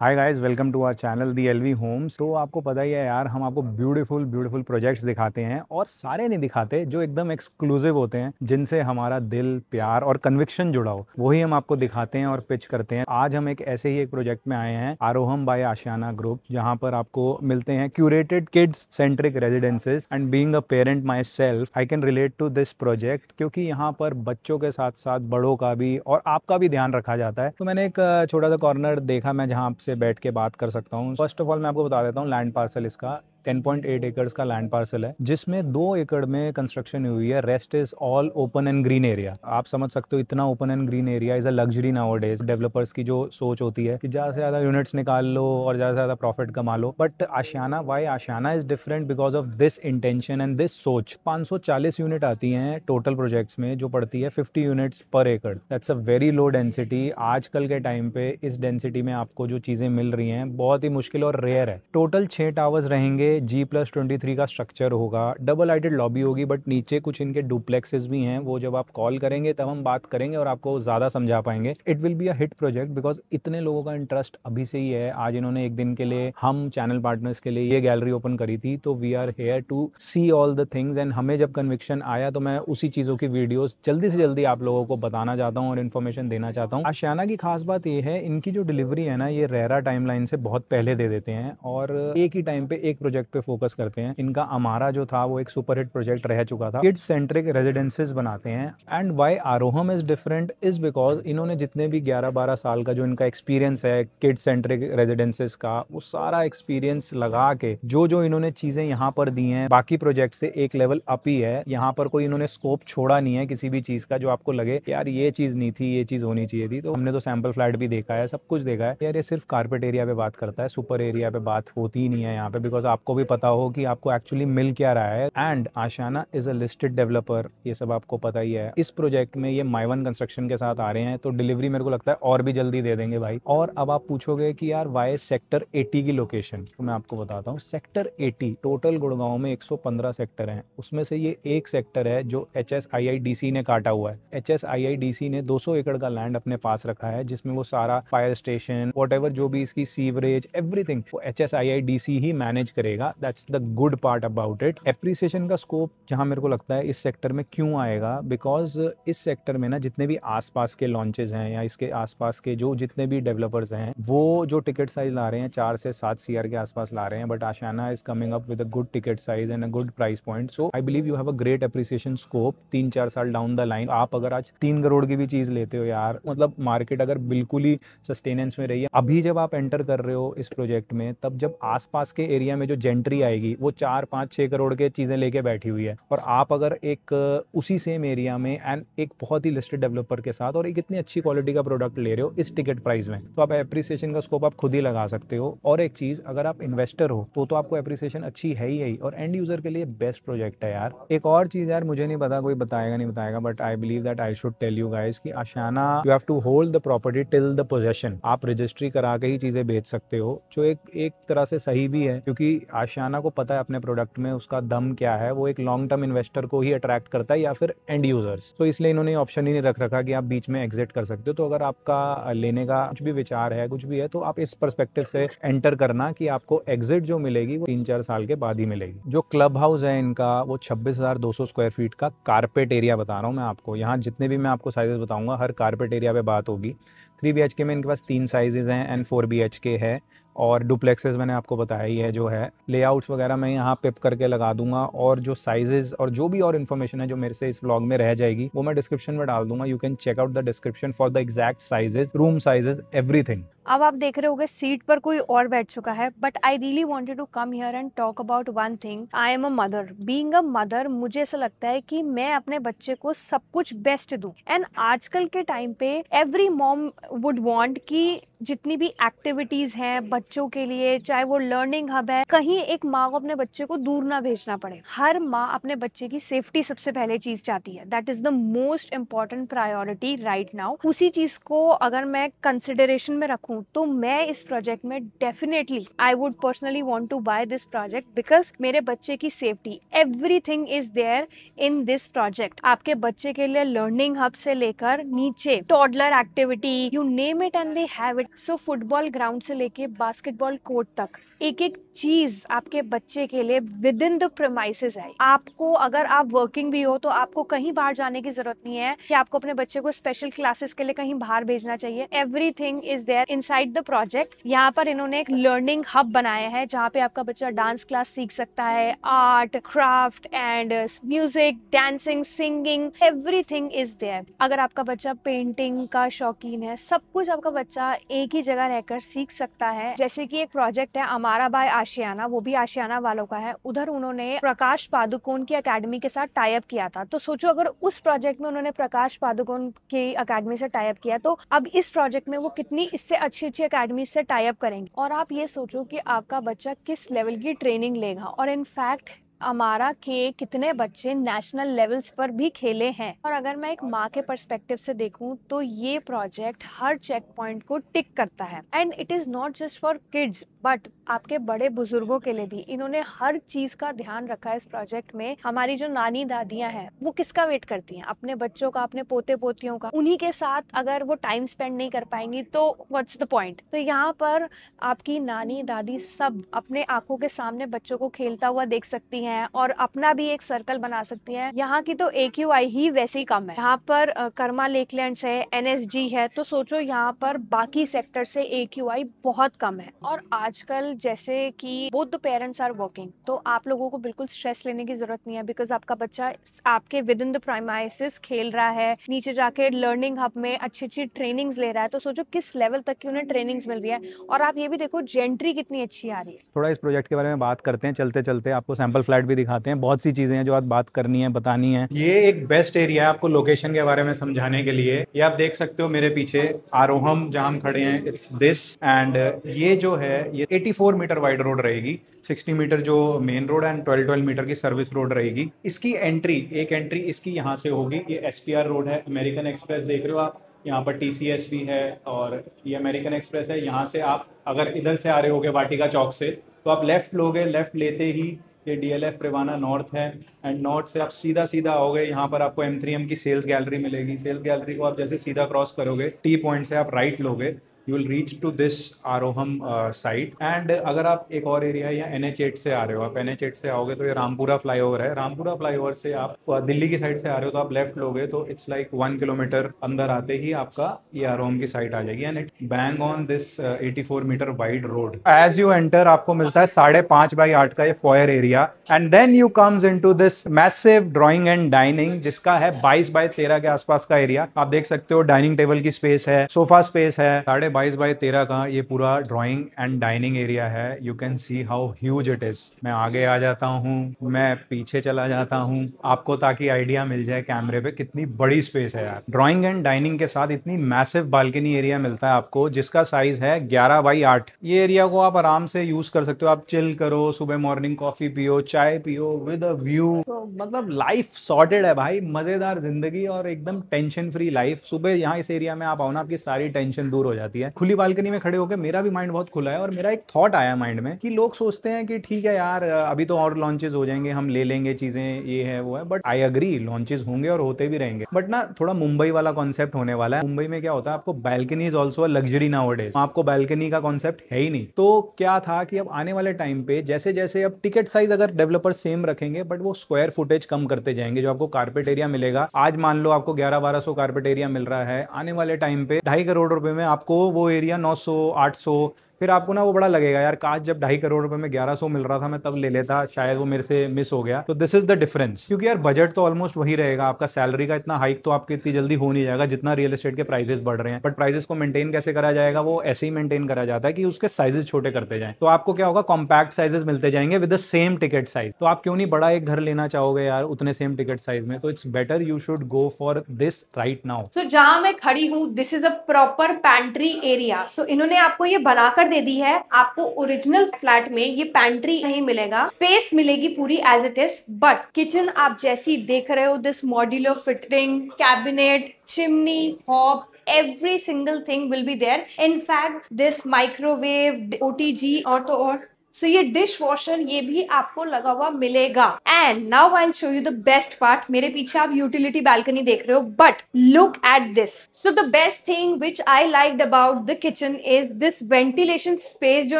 Hi guys, welcome to our channel the LV Homes. तो आपको पता ही है यार, हम आपको ब्यूटीफुल ब्यूटीफुल प्रोजेक्ट्स दिखाते हैं और सारे नहीं दिखाते, जो एकदम एक्सक्लूसिव होते हैं, जिनसे हमारा दिल, प्यार और कन्विक्शन जुड़ा हो, वही हम आपको दिखाते हैं और पिच करते हैं। आज हम एक ऐसे ही एक प्रोजेक्ट में आए हैं, आरोहम बाय आशियाना ग्रुप, जहां पर आपको मिलते हैं curated kids centric residences. And being a parent myself, I can relate to this project, क्योंकि यहाँ पर बच्चों के साथ साथ बड़ों का भी और आपका भी ध्यान रखा जाता है। तो मैंने एक छोटा सा कॉर्नर देखा मैं, जहाँ से बैठ के बात कर सकता हूँ। फर्स्ट ऑफ ऑल मैं आपको बता देता हूँ, लैंड पार्सल इसका 10.8 एकड़ का लैंड पार्सल है, जिसमें 2 एकड़ में कंस्ट्रक्शन हुई है। Rest is all open and green area. आप समझ सकते हो, इतना open and green area is a luxury nowadays. Developers की जो सोच होती है कि ज्यादा से ज्यादा यूनिट्स निकाल लो और ज्यादा से ज्यादा प्रॉफिट कमा लो, but Ashiana, why Ashiana is different because of this intention and this सोच। 540 यूनिट आती हैं टोटल प्रोजेक्ट्स में, जो पड़ती है 50 यूनिट्स पर एकड़। That's a very low density. आजकल के टाइम पे इस डेंसिटी में आपको जो चीजें मिल रही हैं बहुत ही मुश्किल और रेयर है। टोटल 6 टावर्स रहेंगे, G+23 का स्ट्रक्चर होगा, डबल हाइटेड लॉबी होगी, बट नीचे कुछ इनके डुप्लेक्सेस भी हैं। वो जब आप कॉल करेंगे तब हम बात करेंगे और आपको ज्यादा समझा पाएंगे। It will be a hit project because इतने लोगों का इंटरेस्ट अभी से ही है। आज इन्होंने एक दिन के लिए हम चैनल पार्टनर्स के लिए ये गैलरी ओपन करी थी, तो we are here to see all the things. And हमें जब कन्विक्शन आया तो मैं उसी चीजों की वीडियोस जल्दी से जल्दी आप लोगों को बताना चाहता हूँ और इन्फॉर्मेशन देना चाहता हूँ। आशियाना की खास बात ये है, इनकी जो डिलीवरी है ना, ये रेरा टाइमलाइन से बहुत पहले दे देते हैं और एक ही टाइम पे एक प्रोजेक्ट पे फोकस करते हैं। इनका अमारा जो था वो एक सुपरहिट प्रोजेक्ट रह चुका था। किड्स सेंट्रिक रेजिडेंसेस बनाते हैं। And why Aroham is different is because इन्होंने जितने भी 11-12 साल का जो इनका एक्सपीरियंस है किड्स सेंट्रिक रेजिडेंसेस का, वो सारा एक्सपीरियंस लगा के जो जो इन्होंने चीजें यहाँ पर दी हैं, बाकी प्रोजेक्ट से एक लेवल अप ही है। यहाँ पर कोई इन्होंने स्कोप छोड़ा नहीं है किसी भी चीज का, जो आपको लगे यार ये चीज नहीं थी, ये चीज होनी चाहिए थी। तो हमने तो सैंपल फ्लैट भी देखा है, सब कुछ देखा है यार। ये सिर्फ कारपेट एरिया पे बात करता है, सुपर एरिया पे बात होती ही नहीं है यहाँ पे, बिकॉज आपको भी पता हो कि आपको एक्चुअली मिल क्या रहा है। And Ashiana is a listed developer, ये सब आपको पता ही है। इस प्रोजेक्ट में ये माइवन कंस्ट्रक्शन के साथ आ रहे हैं, तो डिलीवरी मेरे को लगता है और भी जल्दी दे देंगे भाई। और अब आप पूछोगे कि यार वाई सेक्टर 80 की लोकेशन, तो मैं आपको बताता हूँ। सेक्टर 80, टोटल गुड़गांव में 115 सेक्टर हैं, उसमें से ये एक सेक्टर है जो HSIIDC ने काटा हुआ है। HSIIDC ने 200 एकड़ का लैंड अपने पास रखा है, जिसमें वो सारा फायर स्टेशन, वॉट जो भी इसकी सीवरेज, एवरीथिंग वो HSIIDC ही मैनेज करेगा। That's the good part about it. Appreciation का स्कोप जहां मेरे को लगता है इस सेक्टर में क्यों आएगा, बिकॉज इस सेक्टर में ना जितने भी आसपास के लॉन्चेस हैं या इसके आसपास के जो जितने भी डेवलपर्स हैं, वो जो टिकट साइज ला रहे हैं 4 से 7 CR के आसपास ला रहे हैं, but Ashiana is coming up with a good ticket size and a good price point. So I believe you have a great appreciation scope 3-4 साल डाउन द लाइन। आप अगर आज 3 करोड़ की भी चीज लेते हो यार, मतलब मार्केट अगर बिल्कुल ही सस्टेनेंस में रही है, अभी जब आप एंटर कर रहे हो इस प्रोजेक्ट में, तब जब आसपास के एरिया में जो जेंट्री आएगी वो 4-5-6 करोड़ के चीजें लेके बैठी हुई है, और आप अगर एक उसी सेम एरिया में एंड एक बहुत ही लिस्टेड डेवलपर के साथ और एक इतनी अच्छी क्वालिटी का प्रोडक्ट ले रहे हो इस टिकट प्राइस में, तो आप एप्रिसिएशन का स्कोप आप खुद ही लगा सकते हो। और एक चीज, अगर आप इन्वेस्टर हो तो आपको एप्रिसिएशन अच्छी है ही, और एंड यूजर के लिए बेस्ट प्रोजेक्ट है यार। एक और चीज यार, मुझे नहीं पता कोई बताएगा नहीं बताएगा, but I believe that I should tell you guys कि Ashiana, you have to hold the property till the possession. आप रजिस्ट्री करा के ही चीजें बेच सकते हो, जो एक तरह से सही भी है, क्योंकि आशियाना को पता है अपने प्रोडक्ट में उसका दम क्या है। वो एक लॉन्ग टर्म इन्वेस्टर को ही अट्रैक्ट करता है या फिर एंड यूजर्स। तो इसलिए इन्होंने ऑप्शन ही नहीं रख रखा कि आप बीच में एग्जिट कर सकते हो। तो अगर आपका लेने का कुछ भी विचार है, कुछ भी है, तो आप इस पर्सपेक्टिव से एंटर करना कि आपको एग्जिट जो मिलेगी वो 3-4 साल के बाद ही मिलेगी। जो क्लब हाउस है इनका, वो 26,200 स्क्वायर फीट का कारपेट एरिया बता रहा हूँ मैं आपको। यहाँ जितने भी मैं आपको साइजेस बताऊंगा, हर कारपेट एरिया पे बात होगी। 3 BHK में इनके पास 3 साइजेज हैं एंड 4 BHK है, और डुप्लेक्सेस मैंने आपको बताया ही है जो है। लेआउट्स वगैरह मैं यहाँ पिप करके लगा दूंगा, और जो साइजेस और जो भी और इन्फॉर्मेशन है जो मेरे से इस व्लॉग में रह जाएगी, वो मैं डिस्क्रिप्शन में डाल दूंगा। You can check out the description for the exact sizes, room sizes, everything. अब आप देख रहे होगे सीट पर कोई और बैठ चुका है, but I really wanted to come here and talk about one thing. I am a mother. Being a mother, मुझे ऐसा लगता है कि मैं अपने बच्चे को सब कुछ बेस्ट दूं। एंड आजकल के टाइम पे एवरी मॉम वुड वांट कि जितनी भी एक्टिविटीज हैं बच्चों के लिए, चाहे वो लर्निंग हब है, कहीं एक माँ को अपने बच्चे को दूर ना भेजना पड़े। हर माँ अपने बच्चे की सेफ्टी सबसे पहले चीज चाहती है। That is the most important priority right now. उसी चीज को अगर मैं कंसिडरेशन में रखूं हूँ तो मैं इस प्रोजेक्ट में definitely I would personally want to buy this project because मेरे बच्चे की safety everything is there in this project. आपके बच्चे के लिए लर्निंग हब से लेकर नीचे toddler activity you name it and they have it. So football ground से लेके बास्केटबॉल कोर्ट तक एक एक चीज आपके बच्चे के लिए विद इन द प्रेमाइसेस है। आपको अगर आप वर्किंग भी हो तो आपको कहीं बाहर जाने की जरूरत नहीं है कि आपको अपने बच्चे को स्पेशल क्लासेस के लिए कहीं बाहर भेजना चाहिए। Everything is there inside the project. यहाँ पर इन्होंने एक लर्निंग हब बनाया है जहाँ पे आपका बच्चा डांस क्लास सीख सकता है, art craft and music, dancing, singing, everything is there. अगर आपका बच्चा पेंटिंग का शौकीन है, सब कुछ आपका बच्चा एक ही जगह रहकर सीख सकता है। जैसे कि एक प्रोजेक्ट है अमारा बाय आशियाना, वो भी आशियाना वालों का है। उधर उन्होंने प्रकाश पादुकोण की अकेडमी के साथ टाई अप किया था। तो सोचो अगर उस प्रोजेक्ट में उन्होंने प्रकाश पादुकोण की अकेडमी से टाई अप किया तो अब इस प्रोजेक्ट में वो कितनी इससे अच्छी अच्छी अकेडमी से टाई अप करेंगे। और आप ये सोचो कि आपका बच्चा किस लेवल की ट्रेनिंग लेगा। और इनफैक्ट अमारा के कितने बच्चे नेशनल लेवल्स पर भी खेले हैं। और अगर मैं एक माँ के पर्सपेक्टिव से देखूं तो ये प्रोजेक्ट हर चेक पॉइंट को टिक करता है। And it is not just for kids but आपके बड़े बुजुर्गों के लिए भी इन्होंने हर चीज का ध्यान रखा है इस प्रोजेक्ट में। हमारी जो नानी दादियां हैं वो किसका वेट करती हैं? अपने बच्चों का, अपने पोते पोतियों का। उन्हीं के साथ अगर वो टाइम स्पेंड नहीं कर पाएंगी तो व्हाट्स द पॉइंट। तो यहाँ पर आपकी नानी दादी सब अपने आंखों के सामने बच्चों को खेलता हुआ देख सकती हैं और अपना भी एक सर्कल बना सकती हैं। यहाँ की तो AQI ही वैसे ही कम है। यहाँ पर कर्मा लेकलैंड्स है, NSG है, तो सोचो यहाँ पर बाकी सेक्टर से AQI बहुत कम है। और आजकल जैसे कि both the parents are working तो आप लोगों को बिल्कुल स्ट्रेस लेने की जरूरत नहीं है बिकॉज आपका बच्चा आपके विद इन द प्राइमाइसिस खेल रहा है, नीचे जाके लर्निंग हब में अच्छी अच्छी ट्रेनिंग्स ले रहा है। तो सोचो किस लेवल तक की उन्हें ट्रेनिंग्स मिल रही है। और आप ये भी देखो जेंट्री कितनी अच्छी आ रही है। थोड़ा इस प्रोजेक्ट के बारे में बात करते हैं चलते चलते, आपको सैंपल फ्लैट भी दिखाते हैं। बहुत सी चीज़ें हैं जो आप बात करनी है, बतानी है। ये एक बेस्ट एरिया है आपको लोकेशन के बारे में समझाने के लिए। ये आप देख सकते हो मेरे पीछे आरोहम जहाँ हम खड़े हैं, इट्स दिस। एंड ये जो है ये 84 मीटर वाइड रोड रहेगी, 60 मीटर जो मेन रोड एंड 12 मीटर की सर्विस रोड रहेगी। इसकी एक एंट्री इसकी यहाँ से होगी। ये SPR रोड है, अमेरिकन एक्सप्रेस देख रहे हो आप, यहाँ पर TCS भी है और ये अमेरिकन एक्सप्रेस है। यहाँ से आप अगर इधर से आ रहे होगे वाटिका चौक से तो आप लेफ्ट लोगे, लेफ्ट लेते ही ये DLF प्रेवाना नॉर्थ है एंड नॉर्थ से आप सीधा सीधा आओगे, यहाँ पर आपको M3M की सेल्स गैलरी मिलेगी। सेल्स गैलरी को आप जैसे सीधा क्रॉस करोगे T पॉइंट से आप राइट लोगे, you will reach to this Aroham site. And अगर आप एक और एरिया या NH8 से आ रहे हो, आप NH8 से आओगे तो ये रामपुरा फ्लाईओवर है। रामपुरा फ्लाईओवर से आप दिल्ली की साइड से आ रहे हो तो आप लेफ्ट लोगे तो इट्स लाइक 1 किलोमीटर अंदर आते ही आपका ये आरोहम की साइट आ जाएगी। And it bang on this 84 metre wide road. As you enter आपको मिलता है 5.5x8 का ये foyer area and then you comes into this massive drawing and dining जिसका है 22x13 के आसपास का एरिया। आप देख सकते हो डाइनिंग टेबल की स्पेस है, सोफा स्पेस है। 22x13 का ये पूरा ड्राइंग एंड डाइनिंग एरिया है। You can see how huge it is. मैं आगे आ जाता हूँ, मैं पीछे चला जाता हूँ आपको ताकि आइडिया मिल जाए कैमरे पे कितनी बड़ी स्पेस है यार। ड्राइंग एंड डाइनिंग के साथ इतनी मैसिव बालकनी एरिया मिलता है आपको जिसका साइज है 11x8। ये एरिया को आप आराम से यूज कर सकते हो। आप चिल करो, सुबह मॉर्निंग कॉफी पियो, चाय पियो विद अ व्यू। तो मतलब लाइफ सॉर्टेड है भाई, मजेदार जिंदगी और एकदम टेंशन फ्री लाइफ। सुबह यहाँ इस एरिया में आप आओ ना, आपकी सारी टेंशन दूर हो जाती है। खुली बालकनी में खड़े होकर मेरा भी माइंड बहुत खुला है और मेरा एक थॉट आया माइंड में कि लोग सोचते हैं कि ठीक है यार अभी तो और लॉन्चेस हो जाएंगे, हम ले लेंगे चीजें, ये है वो है। बट आई अग्री, लॉन्चेस होंगे और होते भी रहेंगे। बट ना थोड़ा मुंबई वाला कॉन्सेप्ट होने वाला है। मुंबई में क्या होता है, आपको balcony is also a luxury nowadays. आपको बैल्कनी का कॉन्सेप्ट है ही नहीं। तो क्या था कि अब आने वाले टाइम पे जैसे जैसे अब टिकट साइज अगर डेवलपर सेम रखेंगे बट वो स्क्वायर फुटेज कम करते जाएंगे। जो आपको कारपेट एरिया मिलेगा, आज मान लो आपको 1100-1200 कारपेट एरिया मिल रहा है, आने वाले टाइम पे 2.5 करोड़ रुपए में आपको वो एरिया 900-800। फिर आपको ना वो बड़ा लगेगा यार, काश जब 2.5 करोड़ रुपए में 1100 मिल रहा था मैं तब ले लेता, शायद वो मेरे से मिस हो गया। तो दिस इज द डिफरेंस। क्योंकि यार बजट तो ऑलमोस्ट वही रहेगा आपका। सैलरी का इतना हाइक तो आपके इतनी जल्दी हो नहीं जाएगा जितना रियल एस्टेट के प्राइसेस बढ़ रहे हैं। बट प्राइसेस को मेंटेन कैसे करा जाएगा, वो ऐसे ही मेंटेन करा जाता है कि उसके साइजेस छोटे करते जाएं। तो आपको क्या होगा, कॉम्पैक्ट साइजेस मिलते जाएंगे with the same ticket size. तो आप क्यों नहीं बड़ा एक घर लेना चाहोगे यार उतने सेम टिकट साइज में? तो it's better you should go for this right now. So जहां मैं खड़ी हूँ this is a proper pantry area. So इन्होंने आपको ये बनाकर दे दी है। आपको ओरिजिनल फ्लैट में ये पैंट्री नहीं मिलेगा, स्पेस मिलेगी पूरी as it is. But kitchen आप जैसी देख रहे हो, this modular fitting, cabinet, chimney, hob, every single thing will be there. In fact, this microwave, OTG, auto or सो ये डिश वॉशर ये भी आपको लगा हुआ मिलेगा. And now I show you the best part. मेरे पीछे आप यूटिलिटी बालकनी देख रहे हो, but look at this. So the best thing which I liked about the kitchen is this ventilation space जो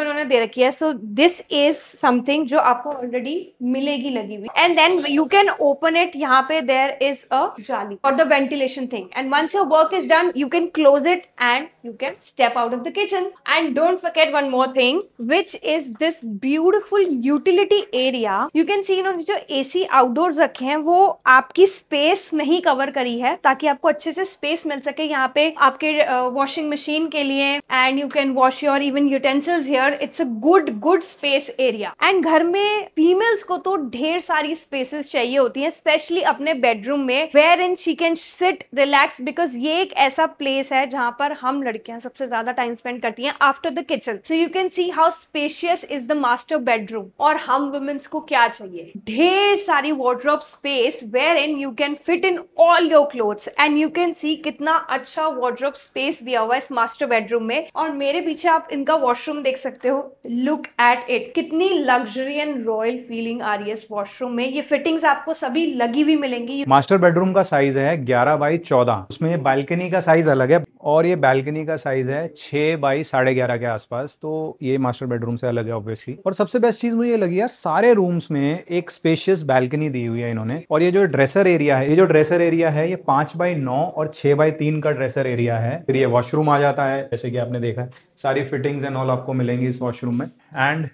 इन्होंने दे रखी है. सो दिस इज समथिंग जो आपको ऑलरेडी मिलेगी लगी हुई. And then you can open it. यहाँ पे देयर इज अ जाली और the ventilation thing. And once your work is done you can close it and you can step out of the kitchen. And don't forget one more thing, which is this beautiful utility area. You can see इन्होंने जो AC outdoors रखे हैं वो आपकी space नहीं cover करी है, ताकि आपको अच्छे से स्पेस मिल सके यहाँ पे आपके वॉशिंग मशीन के लिए. And you can wash your even utensils here. It's a good space area. And घर में फीमेल्स को तो ढेर सारी स्पेसेस चाहिए होती हैं, स्पेशली अपने बेडरूम में, wherein she can sit relax, because ये एक ऐसा प्लेस है जहां पर हम लड़कियां सबसे ज्यादा टाइम स्पेंड करती हैं after the kitchen. So you can see how spacious is the master bedroom. और हम वुमेन्स को क्या चाहिए? ढेर सारी wardrobe space wherein you can fit in all your clothes. And you can see कितना अच्छा वार्डरोब स्पेस दिया हुआ है इस मास्टर बेडरूम में. और मेरे पीछे आप इनका वॉशरूम देख सकते हो. Look at it. कितनी लग्जरी एंड रॉयल फीलिंग आ रही है इस वॉशरूम में. ये फिटिंग्स आपको सभी लगी हुई मिलेंगी. मास्टर बेडरूम का साइज है 11x14. उसमें बालकनी का साइज अलग है और ये बालकनी का साइज है 6x11.5 के आसपास. तो ये मास्टर बेडरूम से अलग है ऑब्वियसली. और सबसे बेस्ट चीज मुझे ये लगी है, सारे रूम्स में एक स्पेशियस बालकनी दी हुई है इन्होंने. और ये जो ड्रेसर एरिया है, ये 5x9 और 6x3 का ड्रेसर एरिया है. फिर ये वॉशरूम आ जाता है, जैसे कि आपने देखा है. सारी फिटिंग्स एंड ऑल आपको मिलेंगी इस वॉशरूम में. एंड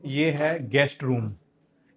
ये है गेस्ट रूम.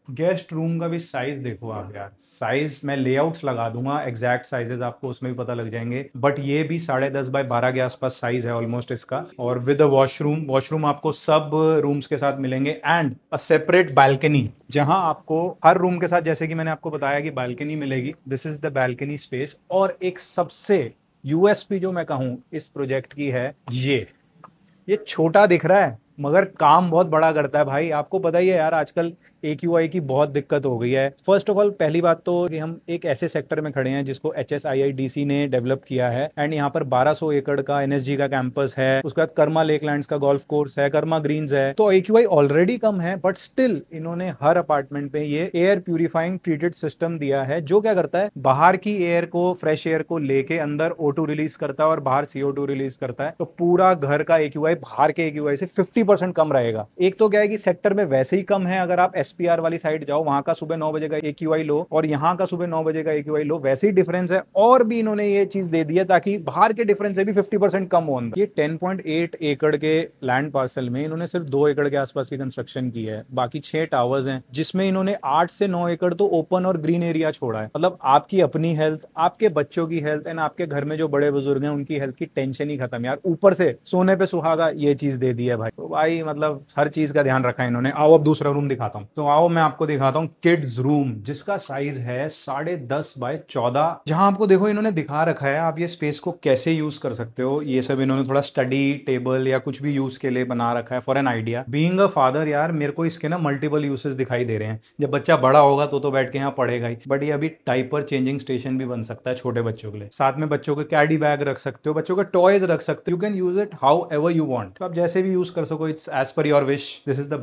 गेस्ट रूम का भी साइज देखो आप यार. साइज मैं लेआउट्स लगा दूंगा, एग्जैक्ट साइजेस आपको उसमें भी पता लग जाएंगे. बट ये भी 10.5x12 के आसपास साइज है ऑलमोस्ट इसका. और विद वॉशरूम आपको सब रूम्स के साथ मिलेंगे. एंड अ सेपरेट बालकनी, जहां आपको हर रूम के साथ, जैसे कि मैंने आपको बताया कि बालकनी मिलेगी. This is the balcony space. और एक सबसे यूएसपी जो मैं कहूँ इस प्रोजेक्ट की है, ये छोटा दिख रहा है मगर काम बहुत बड़ा करता है भाई. आपको पता ही है यार, आजकल AQI की बहुत दिक्कत हो गई है. फर्स्ट ऑफ ऑल पहली बात तो कि हम एक ऐसे सेक्टर में खड़े हैं जिसको HSIIDC ने डेवलप किया है. एंड यहाँ पर 1200 एकड़ का NSG का कैंपस है. उसके बाद कर्मा लेकलैंड्स का गोल्फ कोर्स है, कर्मा ग्रीन्स है. तो AQI ऑलरेडी कम है, बट स्टिल इन्होंने हर अपार्टमेंट पे ये एयर प्यूरिफाइंग ट्रीटेड सिस्टम दिया है, जो क्या करता है, बाहर की एयर को, फ्रेश एयर को लेके अंदर O2 रिलीज करता है और बाहर CO2 रिलीज करता है. तो पूरा घर का AQI बाहर के AQI से 50% कम रहेगा. एक तो क्या है कि सेक्टर में वैसे ही कम है. अगर आप SPR वाली साइड जाओ, वहां का सुबह 9 बजे का AQI लो और यहाँ का सुबह 9 बजे का AQI लो, वैसे ही डिफरेंस है. और भी इन्होंने ये चीज दे दी है ताकि बाहर के डिफरेंस से भी 50% कम हो अंदर. ये 10.8 एकड़ के लैंड पार्सल में इन्होंने सिर्फ 2 एकड़ के आसपास की कंस्ट्रक्शन की है. बाकी 6 टावर्स हैं, जिसमें इन्होंने 8 से 9 एकड़ तो ओपन और ग्रीन एरिया छोड़ा है. मतलब आपकी अपनी हेल्थ, आपके बच्चों की हेल्थ एंड आपके घर में जो बड़े बुजुर्ग हैं उनकी हेल्थ की टेंशन ही खत्म यार. ऊपर से सोने पे सुहागा ये चीज दे दी है भाई. तो भाई मतलब हर चीज का ध्यान रखा है इन्होंने. आओ अब दूसरा रूम दिखाता हूँ. तो आओ मैं आपको दिखाता हूँ किड्स रूम, जिसका साइज है 10.5x14. जहां आपको देखो इन्होंने दिखा रखा है आप ये स्पेस को कैसे यूज कर सकते हो. ये सब इन्होंने थोड़ा स्टडी टेबल या कुछ भी यूज के लिए बना रखा है for an idea. Being a father यार, मेरे को इसके ना मल्टीपल यूसेस दिखाई दे रहे हैं. जब बच्चा बड़ा होगा तो बैठ के यहाँ पढ़ेगा ही, बट ये अभी डायपर चेंजिंग स्टेशन भी बन सकता है छोटे बच्चों के लिए. साथ में बच्चों के कैडी बैग रख सकते हो, बच्चों के टॉयज रख सकते हो. You can use it however you want. तो आप जैसे भी यूज कर सको. It's as per your wish. This is the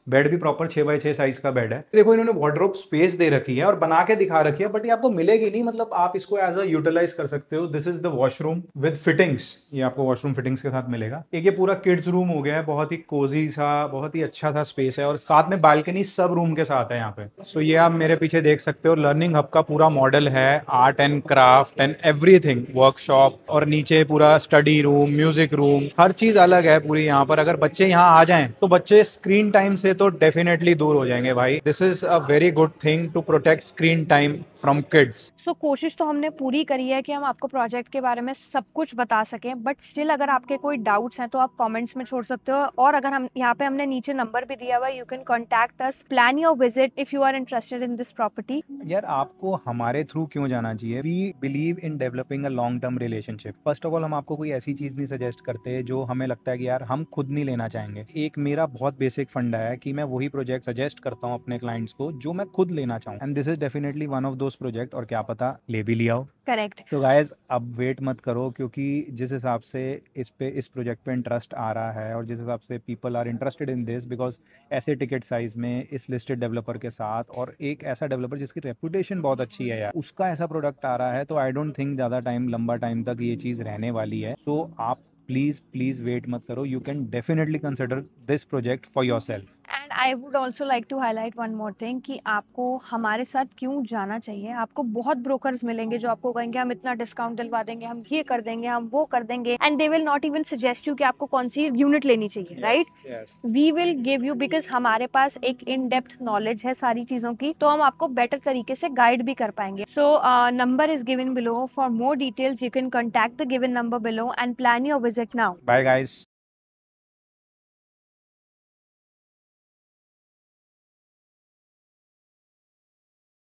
bed भी प्रॉपर 6x6 साइज का बेड है. देखो इन्होंने वार्डरोब स्पेस दे रखी है और बना के दिखा रखी है, बट ये आपको मिलेगी नहीं. मतलब आप इसको एज अ यूटिलाइज कर सकते हो. This is the washroom with fittings. ये आपको वॉशरूम फिटिंग्स के साथ मिलेगा. एक ये पूरा किड्स रूम हो गया है, बहुत ही कोजी सा, बहुत ही अच्छा सा स्पेस है. और साथ में बालकनी सब रूम के साथ है यहाँ पे. सो ये आप मेरे पीछे देख सकते हो, लर्निंग हब का पूरा मॉडल है. Art and craft and everything, workshop. और नीचे पूरा स्टडी रूम, म्यूजिक रूम, हर चीज अलग है पूरी यहाँ पर. अगर बच्चे यहाँ आ जाएं तो बच्चे स्क्रीन टाइम से तो डेफिनेटली दूर हो जाएंगे भाई. This is a very good thing to protect screen time from kids. So कोशिश तो हमने पूरी करी है कि हम आपको प्रोजेक्ट के बारे में सब कुछ बता सकें, बट स्टिल अगर आपके कोई डाउट्स हैं तो आप कमेंट्स में छोड़ सकते हो. और अगर हम यहाँ पे हमने नीचे नंबर भी दिया हुआ है, you can contact us, plan your visit if you are interested in this property. यार आपको हमारे थ्रू क्यों जाना चाहिए? We believe in developing a long term relationship. First of all हम आपको कोई ऐसी चीज नहीं सजेस्ट करते जो हमें लगता है कि यार हम खुद नहीं लेना चाहेंगे. एक मेरा बहुत बेसिक फंडा है कि मैं वही प्रोजेक्ट सजेस्ट करता हूँ अपने क्लाइंट्स को जो मैं खुद लेना चाहूँ, and this is definitely one of those project, और क्या पता ले भी लिया हो। करेक्ट। सो गाइज अब वेट मत करो, क्योंकि जिस हिसाब से इस प्रोजेक्ट पे इंटरेस्ट आ रहा है और जिस हिसाब से people are interested in this, because ऐसे टिकट साइज में इस लिस्टेड डेवलपर के साथ और एक ऐसा डेवलपर जिसकी रेपुटेशन बहुत अच्छी है यार, उसका ऐसा प्रोडक्ट आ रहा है, तो आई डोंट थिंक ज़्यादा टाइम, लंबा टाइम तक ये चीज़ रहने वाली है। सो आप प्लीज़ प्लीज़ वेट मत करो, you can definitely consider this project for yourself. And I would also like to highlight one more thing कि आपको हमारे साथ क्यों जाना चाहिए। आपको बहुत ब्रोकर्स मिलेंगे जो आपको कहेंगे हम इतना डिस्काउंट दिलवा देंगे, हम ये कर देंगे, हम वो कर देंगे, and they will not even suggest you कि आपको कौन सी यूनिट लेनी चाहिए, right. We will give you, because हमारे पास एक इन डेप्थ नॉलेज है सारी चीजों की, तो हम आपको बेटर तरीके से गाइड भी कर पाएंगे। So number is given below. For more details you can contact the given number below and plan your visit now. Bye guys.